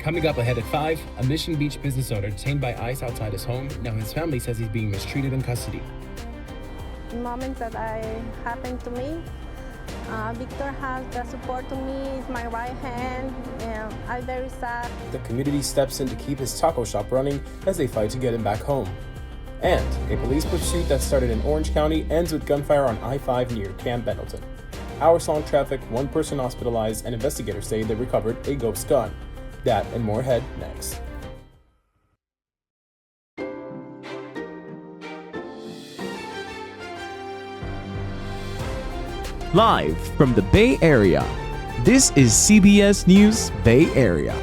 Coming up ahead at 5, a Mission Beach business owner detained by ICE outside his home. Now his family says he's being mistreated in custody. Moments that happened to me, Victor has the support to me, is my right hand, and I'm very sad. The community steps in to keep his taco shop running as they fight to get him back home. And a police pursuit that started in Orange County ends with gunfire on I-5 near Camp Pendleton. Hours-long traffic, one person hospitalized, and investigators say they recovered a ghost gun. That and more ahead next. Live from the Bay Area, this is CBS News Bay Area.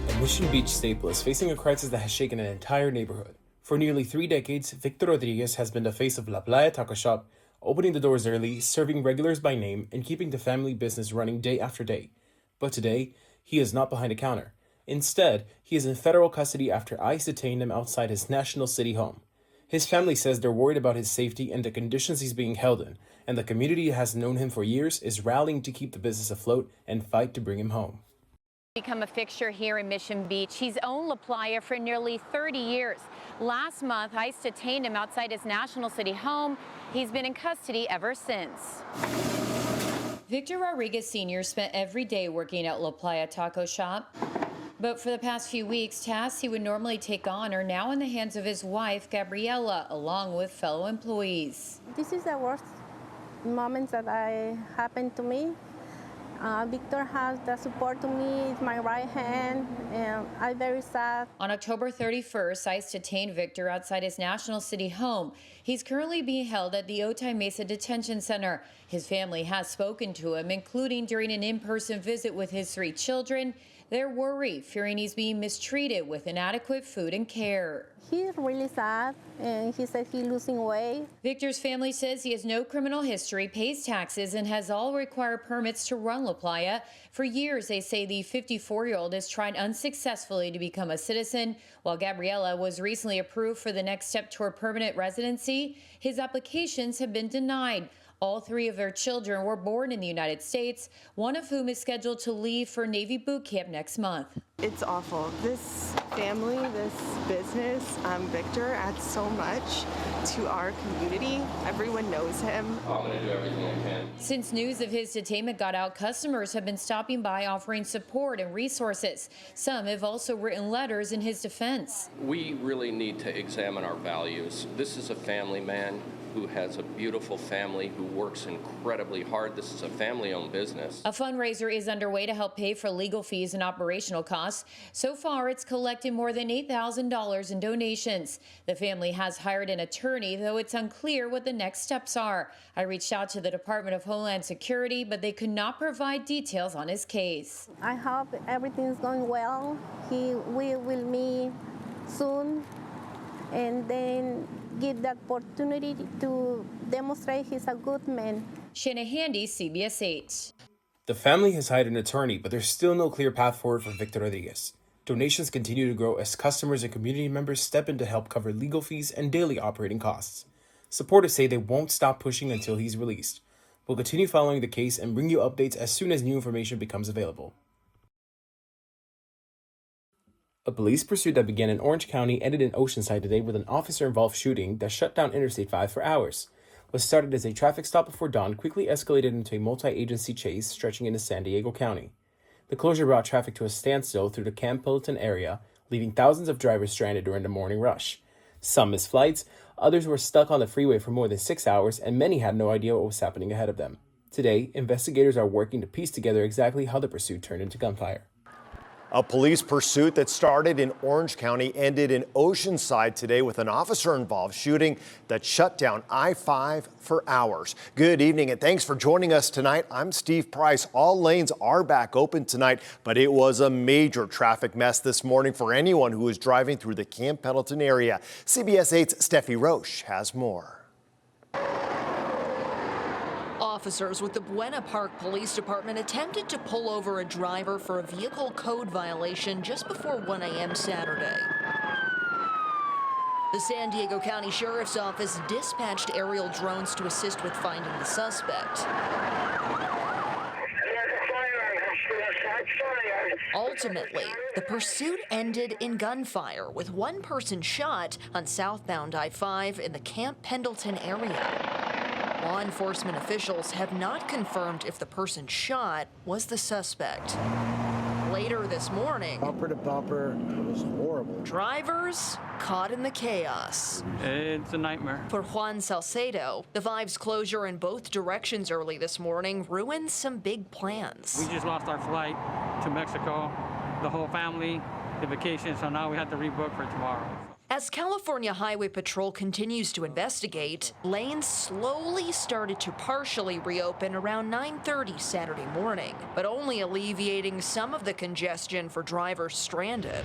A Mission Beach staple is facing a crisis that has shaken an entire neighborhood. For nearly 3 decades, Victor Rodriguez has been the face of La Playa Taco Shop, opening the doors early, serving regulars by name, and keeping the family business running day after day. But today, he is not behind a counter. Instead, he is in federal custody after ICE detained him outside his National City home. His family says they're worried about his safety and the conditions he's being held in, and the community that has known him for years is rallying to keep the business afloat and fight to bring him home. Become a fixture here in Mission Beach. He's owned La Playa for nearly 30 years. Last month, ICE detained him outside his National City home. He's been in custody ever since. Victor Rodriguez Sr. spent every day working at La Playa Taco Shop. But for the past few weeks, tasks he would normally take on are now in the hands of his wife, Gabriela, along with fellow employees. This is the worst moments that happened to me. Victor has the support to me, is my right hand, and I'm very sad. On October 31st, ICE detained Victor outside his National City home. He's currently being held at the Otay Mesa Detention Center. His family has spoken to him, including during an in-person visit with his 3 children. They're worried, fearing he's being mistreated with inadequate food and care. He's really sad, and he said he's losing weight. Victor's family says he has no criminal history, pays taxes, and has all required permits to run La Playa. For years, they say the 54-year-old has tried unsuccessfully to become a citizen. While Gabriela was recently approved for the next step toward permanent residency, his applications have been denied. All 3 of their children were born in the United States, one of whom is scheduled to leave for Navy boot camp next month. It's awful. This family, this business, Victor adds so much to our community. Everyone knows him. I'm going to do everything I can. Since news of his detainment got out, customers have been stopping by offering support and resources. Some have also written letters in his defense. We really need to examine our values. This is a family man who has a beautiful family, who works incredibly hard. This is a family-owned business. A fundraiser is underway to help pay for legal fees and operational costs. So far, it's collected more than $8,000 in donations. The family has hired an attorney, though it's unclear what the next steps are. I reached out to the Department of Homeland Security, but they could not provide details on his case. I hope everything's going well. He will meet soon, and then give the opportunity to demonstrate he's a good man. Shanna Handy, CBS 8. The family has hired an attorney, but there's still no clear path forward for Victor Rodriguez. Donations continue to grow as customers and community members step in to help cover legal fees and daily operating costs. Supporters say they won't stop pushing until he's released. We'll continue following the case and bring you updates as soon as new information becomes available. A police pursuit that began in Orange County ended in Oceanside today with an officer-involved shooting that shut down Interstate 5 for hours. What started as a traffic stop before dawn quickly escalated into a multi-agency chase stretching into San Diego County. The closure brought traffic to a standstill through the Camp Pendleton area, leaving thousands of drivers stranded during the morning rush. Some missed flights, others were stuck on the freeway for more than 6 hours, and many had no idea what was happening ahead of them. Today, investigators are working to piece together exactly how the pursuit turned into gunfire. A police pursuit that started in Orange County ended in Oceanside today with an officer-involved shooting that shut down I-5 for hours. Good evening and thanks for joining us tonight. I'm Steve Price. All lanes are back open tonight, but it was a major traffic mess this morning for anyone who was driving through the Camp Pendleton area. CBS 8's Steffi Roche has more. Officers with the Buena Park Police Department attempted to pull over a driver for a vehicle code violation just before 1 a.m. Saturday. The San Diego County Sheriff's Office dispatched aerial drones to assist with finding the suspect. Ultimately, the pursuit ended in gunfire with one person shot on southbound I-5 in the Camp Pendleton area. Law enforcement officials have not confirmed if the person shot was the suspect. Later this morning, bumper to bumper, it was horrible. Drivers caught in the chaos. It's a nightmare. For Juan Salcedo, the Vive's closure in both directions early this morning ruined some big plans. We just lost our flight to Mexico, the whole family, the vacation, so now we have to rebook for tomorrow. As California Highway Patrol continues to investigate, lanes slowly started to partially reopen around 9:30 Saturday morning, but only alleviating some of the congestion for drivers stranded.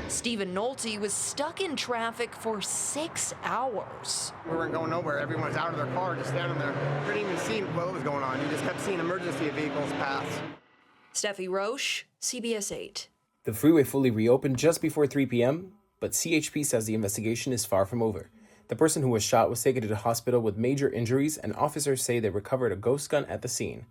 Stephen Nolte was stuck in traffic for 6 hours. We weren't going nowhere. Everyone was out of their car, just standing there. Couldn't even see what was going on. You just kept seeing emergency vehicles pass. Steffi Roche, CBS 8. The freeway fully reopened just before 3 p.m., but CHP says the investigation is far from over. The person who was shot was taken to the hospital with major injuries, and officers say they recovered a ghost gun at the scene.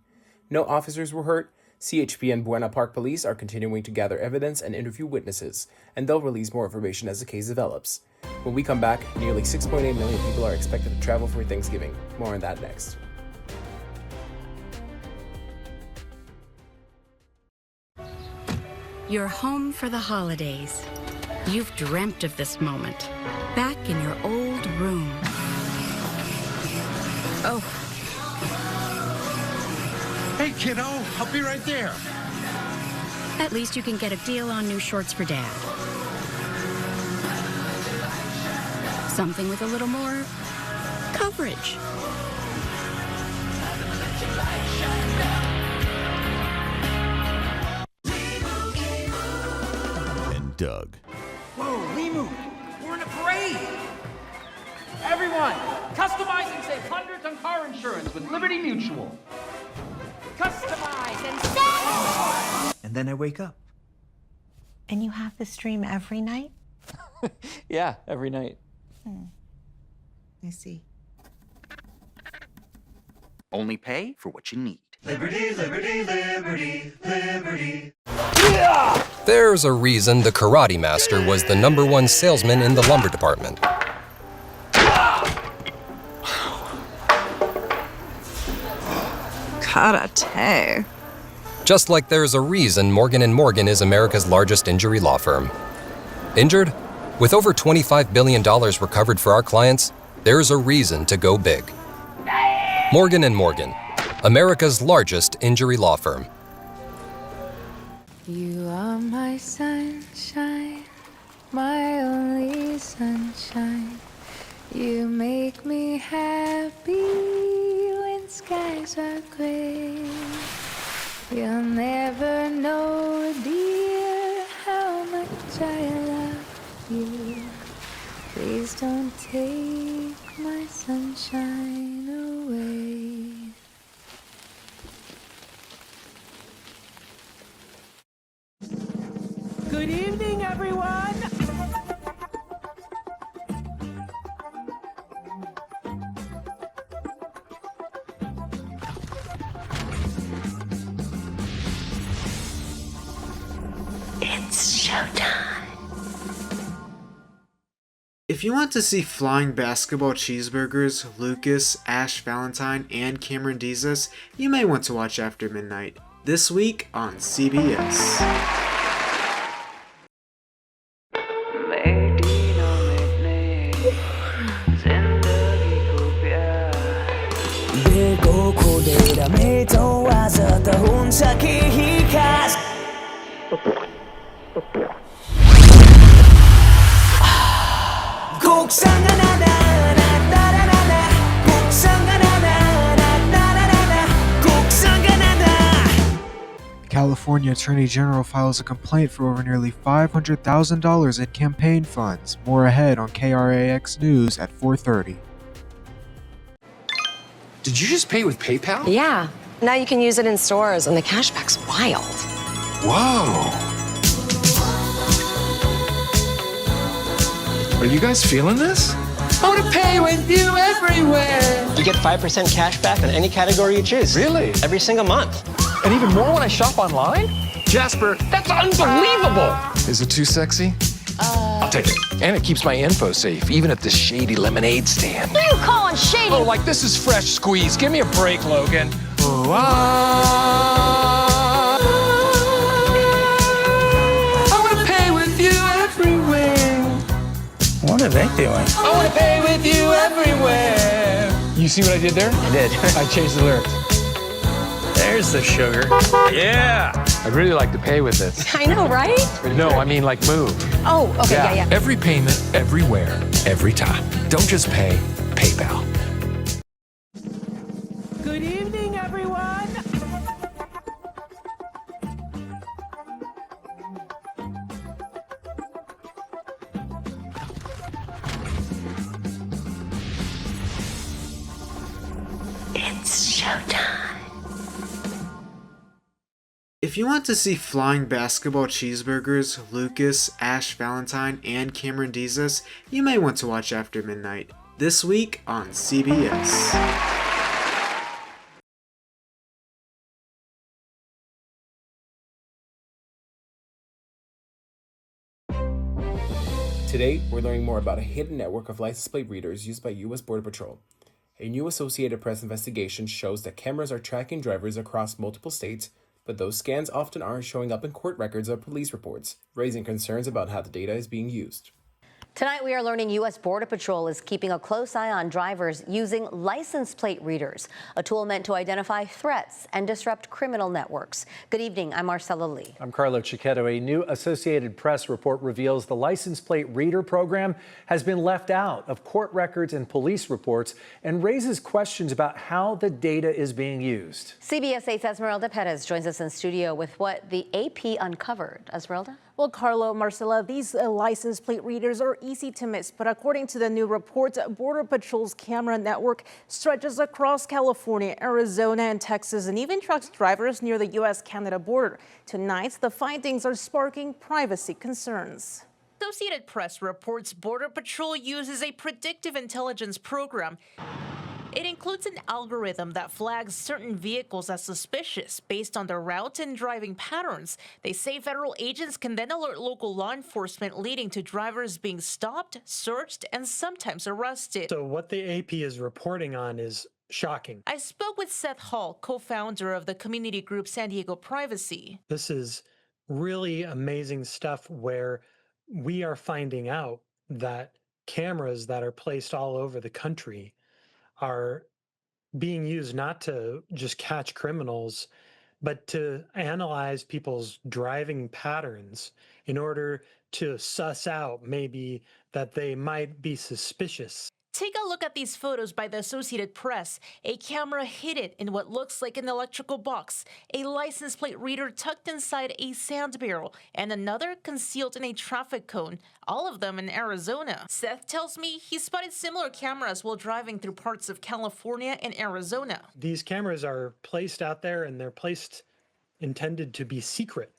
No officers were hurt. CHP and Buena Park Police are continuing to gather evidence and interview witnesses, and they'll release more information as the case develops. When we come back, nearly 6.8 million people are expected to travel for Thanksgiving. More on that next. You're home for the holidays. You've dreamt of this moment, back in your old room. Oh. Hey, kiddo, I'll be right there. At least you can get a deal on new shorts for Dad. Something with a little more coverage. And Doug. Whoa, we moved. We're in a parade. Everyone, customize and save hundreds on car insurance with Liberty Mutual. Customize and save. And then I wake up. And you have this dream every night? Yeah, every night. I see. Only pay for what you need. Liberty, liberty, liberty, liberty. There's a reason the Karate Master was the #1 salesman in the lumber department. Karate. Just like there's a reason Morgan & Morgan is America's largest injury law firm. Injured? With over $25 billion recovered for our clients, there's a reason to go big. Morgan & Morgan, America's largest injury law firm. You are my sunshine, my only sunshine. You make me happy when skies are gray. You'll never know, dear, how much I love you. Please don't take my sunshine away. Good evening, everyone. It's showtime. If you want to see flying basketball cheeseburgers, Lucas, Ash Valentine, and Cameron Diaz, you may want to watch After Midnight, this week on CBS. California Attorney General files a complaint for over nearly $500,000 in campaign funds. More ahead on KRAX News at 4:30. Did you just pay with PayPal? Yeah. Now you can use it in stores, and the cashback's wild. Whoa. Are you guys feeling this? I want to pay with you everywhere. You get 5% cash back on any category you choose. Really? Every single month. And even more when I shop online? Jasper, that's unbelievable! Is it too sexy? I'll take it. And it keeps my info safe, even at this shady lemonade stand. Who you calling shady? Oh, like this is fresh squeeze. Give me a break, Logan. Oh, I want to pay with you everywhere. What are they doing? I want to pay with you everywhere. You see what I did there? I did. I changed the lyrics. There's the sugar. Yeah. I'd really like to pay with this. I know, right? No, I mean like move. Oh, okay, yeah. Every payment, everywhere, every time. Don't just pay, PayPal. Good evening, everyone. It's showtime. If you want to see flying basketball cheeseburgers, Lucas, Ash Valentine, and Cameron Diaz, you may want to watch After Midnight, this week on CBS. Today, we're learning more about a hidden network of license plate readers used by U.S. Border Patrol. A new Associated Press investigation shows that cameras are tracking drivers across multiple states, but those scans often aren't showing up in court records or police reports, raising concerns about how the data is being used. Tonight, we are learning U.S. Border Patrol is keeping a close eye on drivers using license plate readers, a tool meant to identify threats and disrupt criminal networks. Good evening. I'm Marcella Lee. I'm Carlo Cicchetto. A new Associated Press report reveals the license plate reader program has been left out of court records and police reports and raises questions about how the data is being used. CBS 8's Esmeralda Perez joins us in studio with what the AP uncovered. Esmeralda? Well, Carlo, Marcella, these license plate readers are easy to miss, but according to the new report, Border Patrol's camera network stretches across California, Arizona, and Texas, and even tracks drivers near the U.S.-Canada border. Tonight, the findings are sparking privacy concerns. Associated Press reports Border Patrol uses a predictive intelligence program. It includes an algorithm that flags certain vehicles as suspicious based on their route and driving patterns. They say federal agents can then alert local law enforcement, leading to drivers being stopped, searched, and sometimes arrested. So what the AP is reporting on is shocking. I spoke with Seth Hall, co-founder of the community group San Diego Privacy. This is really amazing stuff where we are finding out that cameras that are placed all over the country are being used not to just catch criminals, but to analyze people's driving patterns in order to suss out maybe that they might be suspicious. Take a look at these photos by the Associated Press. A camera hidden in what looks like an electrical box, a license plate reader tucked inside a sand barrel, and another concealed in a traffic cone, all of them in Arizona. Seth tells me he spotted similar cameras while driving through parts of California and Arizona. These cameras are placed out there and they're placed intended to be secret,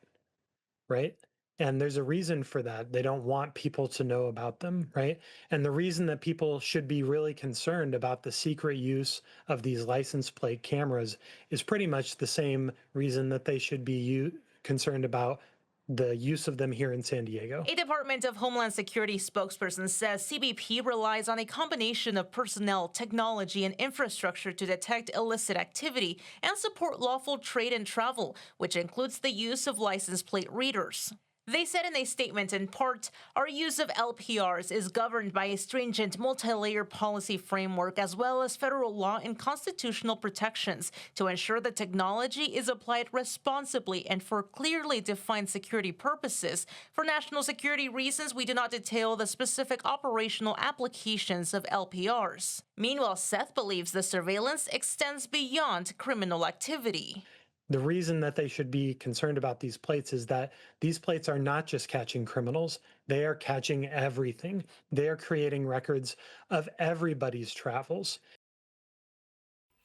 right? And there's a reason for that. They don't want people to know about them, right? And the reason that people should be really concerned about the secret use of these license plate cameras is pretty much the same reason that they should be concerned about the use of them here in San Diego. A Department of Homeland Security spokesperson says CBP relies on a combination of personnel, technology, and infrastructure to detect illicit activity and support lawful trade and travel, which includes the use of license plate readers. They said in a statement, in part, our use of LPRs is governed by a stringent multi-layer policy framework as well as federal law and constitutional protections to ensure that technology is applied responsibly and for clearly defined security purposes. For national security reasons, we do not detail the specific operational applications of LPRs. Meanwhile, Seth believes the surveillance extends beyond criminal activity. The reason that they should be concerned about these plates is that these plates are not just catching criminals, they are catching everything. They are creating records of everybody's travels.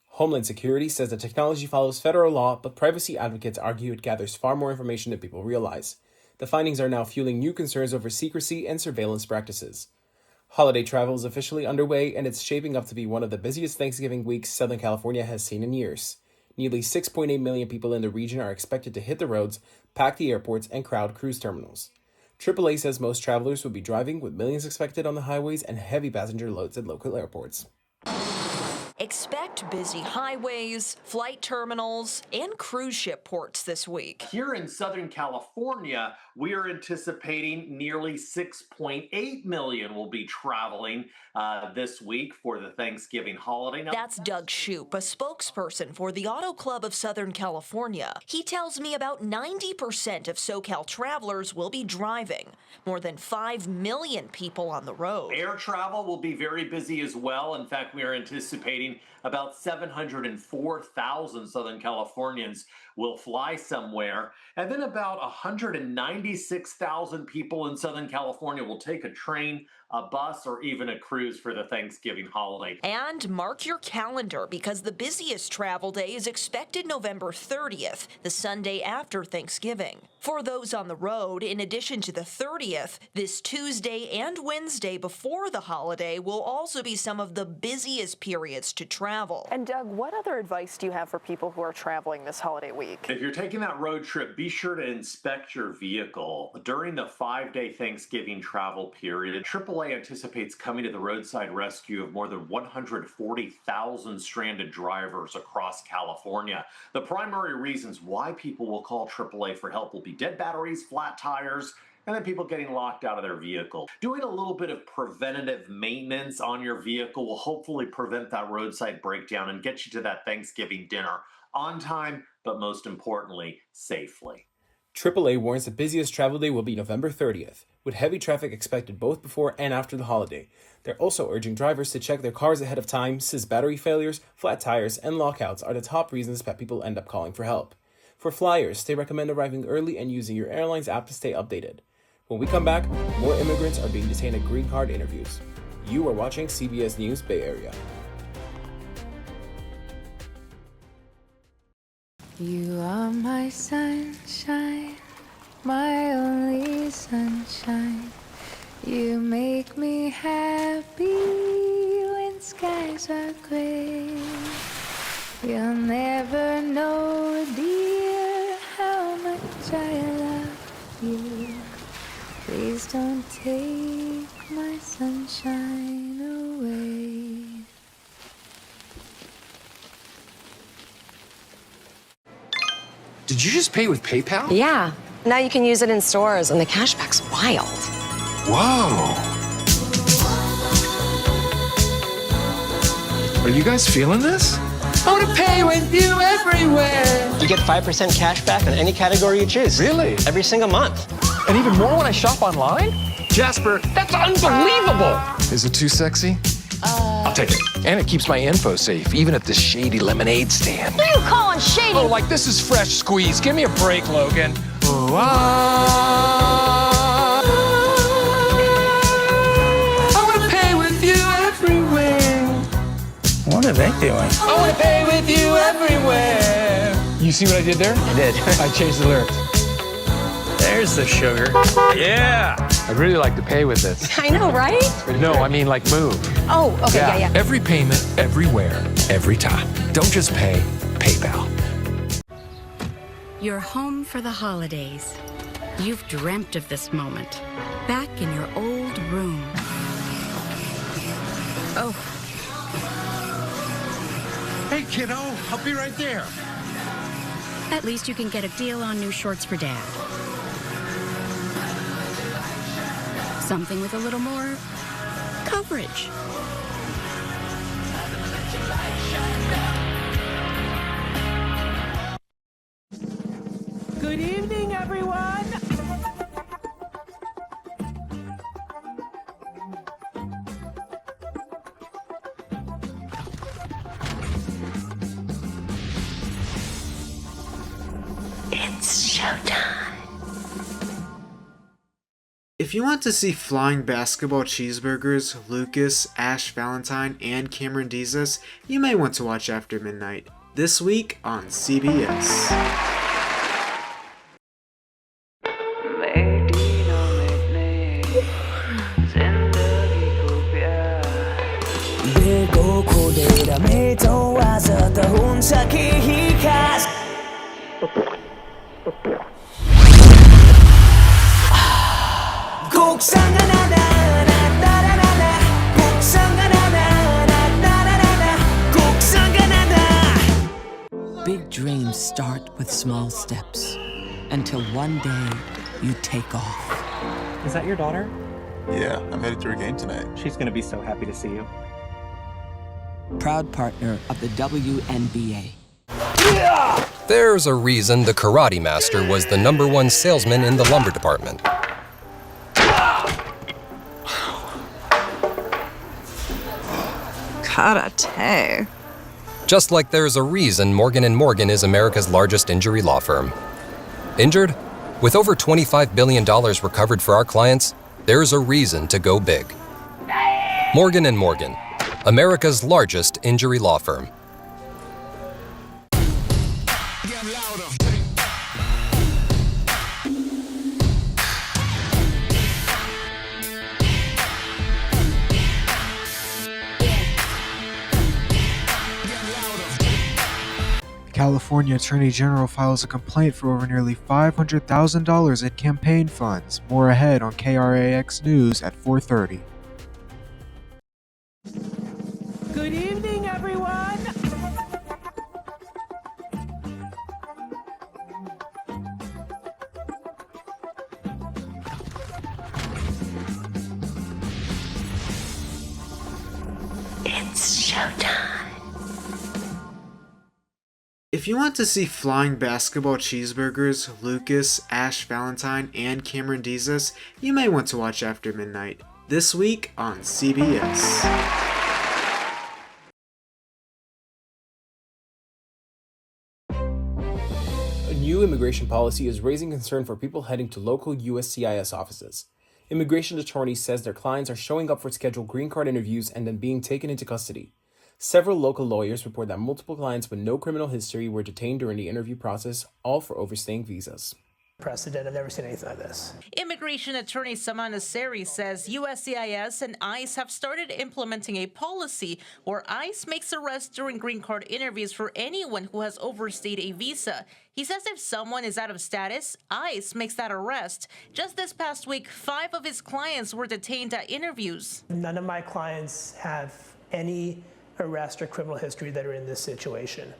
Homeland Security says the technology follows federal law, but privacy advocates argue it gathers far more information than people realize. The findings are now fueling new concerns over secrecy and surveillance practices. Holiday travel is officially underway, and it's shaping up to be one of the busiest Thanksgiving weeks Southern California has seen in years. Nearly 6.8 million people in the region are expected to hit the roads, pack the airports, and crowd cruise terminals. AAA says most travelers will be driving, with millions expected on the highways and heavy passenger loads at local airports. Expect busy highways, flight terminals, and cruise ship ports this week. Here in Southern California, we are anticipating nearly 6.8 million will be traveling this week for the Thanksgiving holiday. That's Doug Shoup, a spokesperson for the Auto Club of Southern California. He tells me about 90% of SoCal travelers will be driving. More than 5 million people on the road. Air travel will be very busy as well. In fact, we are anticipating about 704,000 Southern Californians will fly somewhere, and then about 196,000 people in Southern California will take a train, a bus, or even a cruise for the Thanksgiving holiday. And mark your calendar, because the busiest travel day is expected November 30th, the Sunday after Thanksgiving. For those on the road, in addition to the 30th, this Tuesday and Wednesday before the holiday will also be some of the busiest periods to travel. And Doug, what other advice do you have for people who are traveling this holiday week? If you're taking that road trip, be sure to inspect your vehicle. During the 5-day Thanksgiving travel period, AAA anticipates coming to the roadside rescue of more than 140,000 stranded drivers across California. The primary reasons why people will call AAA for help will be dead batteries, flat tires, and then people getting locked out of their vehicle. Doing a little bit of preventative maintenance on your vehicle will hopefully prevent that roadside breakdown and get you to that Thanksgiving dinner on time, but most importantly, safely. AAA warns the busiest travel day will be November 30th, with heavy traffic expected both before and after the holiday. They're also urging drivers to check their cars ahead of time, since battery failures, flat tires, and lockouts are the top reasons that people end up calling for help. For flyers, they recommend arriving early and using your airline's app to stay updated. When we come back, more immigrants are being detained at green card interviews. You are watching CBS News Bay Area. You are my sunshine, my only sunshine. You make me happy when skies are gray. You'll never know, dear, how much I love you. Please don't take my sunshine away. Did you just pay with PayPal? Yeah. Now you can use it in stores, and the cashback's wild. Whoa. Are you guys feeling this? I want to pay with you everywhere. You get 5% cash back on any category you choose. Really? Every single month. And even more when I shop online? Jasper, That's unbelievable. is it too sexy? I'll take it. And it keeps my info safe, even at this shady lemonade stand. Who are you calling shady? Oh, like this is fresh squeeze. Give me a break, Logan. Oh, I want to pay with you everywhere. What are they doing? I want to pay with you everywhere. You see what I did there? I did. I changed the lyrics. There's the sugar. Yeah. I'd really like to pay with this. I know, right? No, I mean like move. Oh, okay, yeah. Every payment, everywhere, every time. Don't just pay, PayPal. You're home for the holidays. You've dreamt of this moment. Back in your old room. Oh. Hey, kiddo, I'll be right there. At least you can get a deal on new shorts for Dad. Something with a little more coverage. Good evening, everyone. It's showtime. If you want to see flying basketball cheeseburgers, Lucas, Ash Valentine, and Cameron Diaz, you may want to watch After Midnight. This week on CBS. Big dreams start with small steps until one day you take off. Is that your daughter? Yeah, I'm headed to her game tonight. She's going to be so happy to see you. Proud partner of the WNBA. There's a reason the Karate Master was the #1 salesman in the lumber department. Karate. Just like there's a reason Morgan & Morgan is America's largest injury law firm. Injured? With over $25 billion recovered for our clients, there's a reason to go big. Morgan & Morgan, America's largest injury law firm. California Attorney General files a complaint for over nearly $500,000 in campaign funds. More ahead on KRAX News at 4:30. Good evening, everyone. It's showtime. If you want to see flying basketball cheeseburgers, Lucas, Ash Valentine, and Cameron Diaz, you may want to watch After Midnight. This week on CBS. A new immigration policy is raising concern for people heading to local USCIS offices. Immigration attorneys says their clients are showing up for scheduled green card interviews and then being taken into custody. Several local lawyers report that multiple clients with no criminal history were detained during the interview process, all for overstaying visas. Precedent. I've never seen anything like this. Immigration attorney Samana Seri says USCIS and ICE have started implementing a policy where ICE makes arrests during green card interviews for anyone who has overstayed a visa. He says if someone is out of status, ICE makes that arrest. Just this past week, 5 of his clients were detained at interviews. None of my clients have any arrest or criminal history that are in this situation.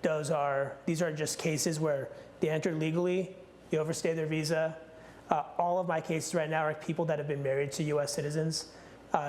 These are just cases where they entered legally, they overstayed their visa. All of my cases right now are people that have been married to U.S. citizens.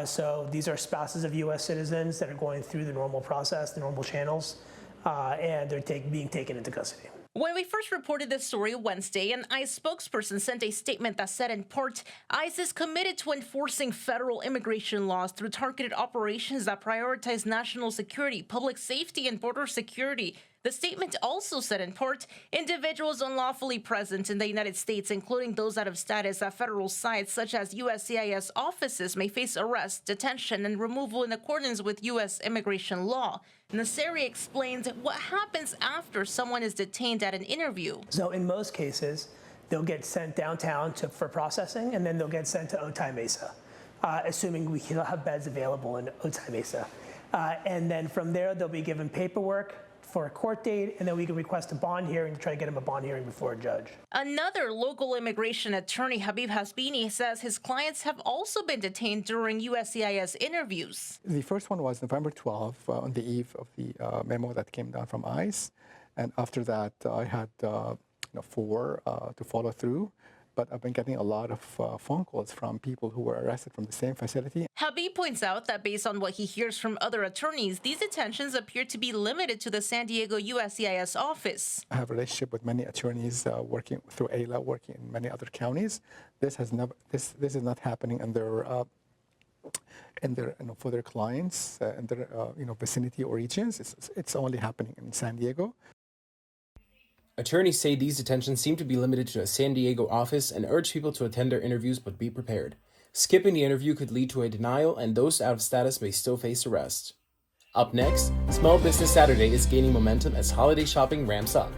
So these are spouses of U.S. citizens that are going through the normal process, the normal channels, and they're being taken into custody. When we first reported this story Wednesday, an ICE spokesperson sent a statement that said, in part, ICE is committed to enforcing federal immigration laws through targeted operations that prioritize national security, public safety, and border security. The statement also said, in part, individuals unlawfully present in the United States, including those out of status at federal sites such as USCIS offices, may face arrest, detention, and removal in accordance with U.S. immigration law. Nasseri explains what happens after someone is detained at an interview. So in most cases, they'll get sent downtown for processing, and then they'll get sent to Otay Mesa, assuming we can have beds available in Otay Mesa. And then from there, they'll be given paperwork for a court date, and then we can request a bond hearing to try to get him a bond hearing before a judge. Another local immigration attorney, Habib Hasbini, says his clients have also been detained during USCIS interviews. The first one was November 12th, on the eve of the memo that came down from ICE. And after that, I had 4 to follow through. But I've been getting a lot of phone calls from people who were arrested from the same facility. Habib points out that based on what he hears from other attorneys, these detentions appear to be limited to the San Diego USCIS office. I have a relationship with many attorneys working through AILA, working in many other counties. This is not happening in their for their clients in their vicinity or regions. It's only happening in San Diego. Attorneys say these detentions seem to be limited to a San Diego office and urge people to attend their interviews but be prepared. Skipping the interview could lead to a denial, and those out of status may still face arrest. Up next, Small Business Saturday is gaining momentum as holiday shopping ramps up.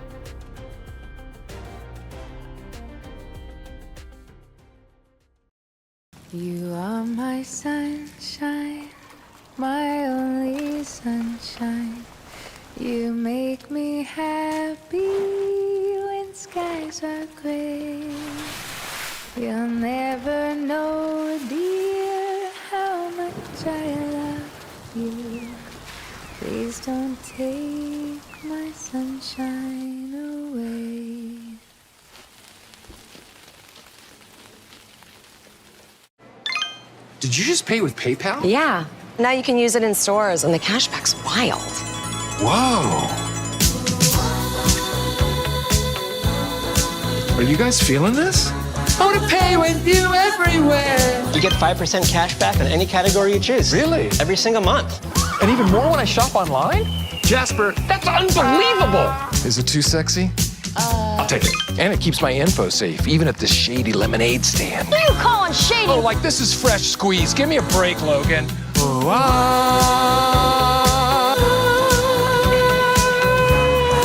You are my sunshine, my only sunshine. You make me happy when skies are gray. You'll never know, dear, how much I love you. Please don't take my sunshine away. Did you just pay with PayPal? Yeah. Now you can use it in stores, and the cashback's wild. Whoa. Are you guys feeling this? I want to pay with you everywhere. You get 5% cash back on any category you choose. Really? Every single month. And even more when I shop online? Jasper, that's unbelievable! Is it too sexy? I'll take it. And it keeps my info safe, even at this shady lemonade stand. Who you calling shady? Oh, like this is fresh squeeze. Give me a break, Logan. Oh,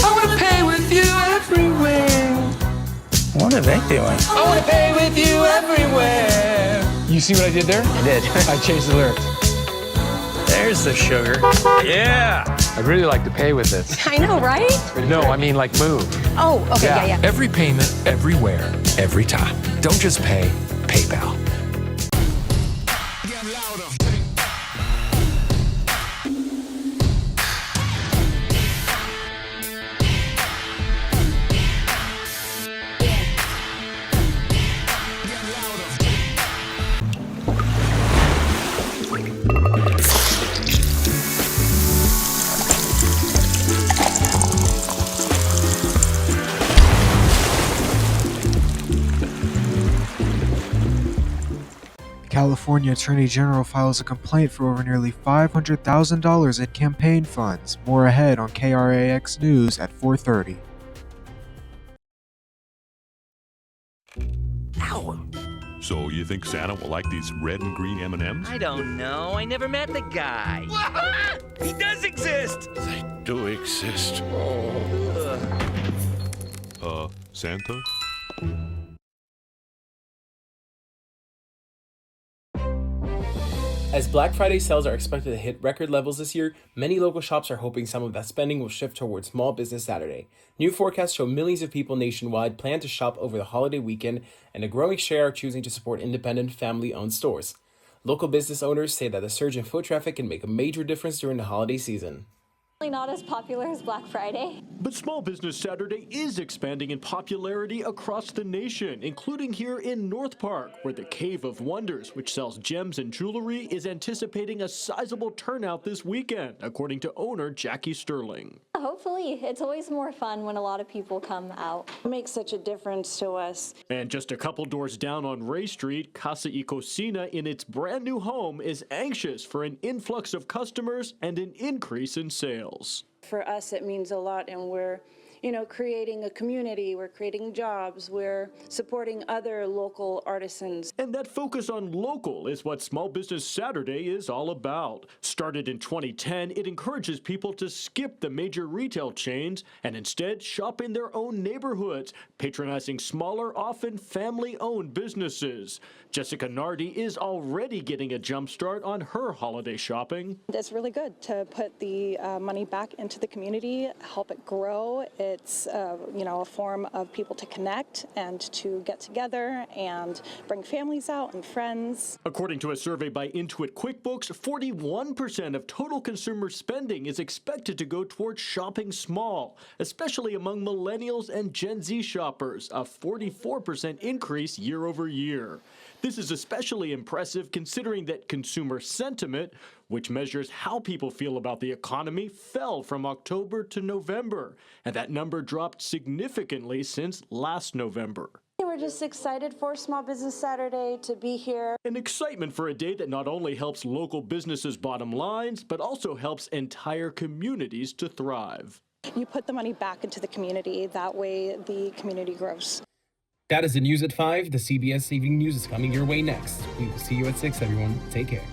I want to pay with you everywhere. What are they doing? I want to pay with you everywhere. You see what I did there? I did. I changed the lyrics. There's the sugar. Yeah. I'd really like to pay with this. I know, right? No, I mean like move. Oh, okay, yeah. Every payment, everywhere, every time. Don't just pay, PayPal. California Attorney General files a complaint for over nearly $500,000 in campaign funds. More ahead on KRAX News at 4:30. Ow! So you think Santa will like these red and green M&Ms? I don't know. I never met the guy. He does exist. They do exist. Santa? As Black Friday sales are expected to hit record levels this year, many local shops are hoping some of that spending will shift towards Small Business Saturday. New forecasts show millions of people nationwide plan to shop over the holiday weekend, and a growing share are choosing to support independent, family-owned stores. Local business owners say that the surge in foot traffic can make a major difference during the holiday season. Not as popular as Black Friday. But Small Business Saturday is expanding in popularity across the nation, including here in North Park, where the Cave of Wonders, which sells gems and jewelry, is anticipating a sizable turnout this weekend, according to owner Jackie Sterling. Hopefully. It's always more fun when a lot of people come out. It makes such a difference to us. And just a couple doors down on Ray Street, Casa y Cocina, in its brand new home, is anxious for an influx of customers and an increase in sales. For us, it means a lot, and we're, creating a community, we're creating jobs, we're supporting other local artisans. And that focus on local is what Small Business Saturday is all about. Started in 2010, it encourages people to skip the major retail chains and instead shop in their own neighborhoods, patronizing smaller, often family-owned businesses. Jessica Nardi is already getting a jump start on her holiday shopping. It's really good to put the money back into the community, help it grow. It's a form of people to connect and to get together and bring families out and friends. According to a survey by Intuit QuickBooks, 41% of total consumer spending is expected to go towards shopping small, especially among millennials and Gen Z shoppers, a 44% increase year over year. This is especially impressive considering that consumer sentiment, which measures how people feel about the economy, fell from October to November, and that number dropped significantly since last November. We're just excited for Small Business Saturday to be here. An excitement for a day that not only helps local businesses' bottom lines, but also helps entire communities to thrive. You put the money back into the community, that way the community grows. That is the news at 5. The CBS Evening News is coming your way next. We will see you at 6, everyone. Take care.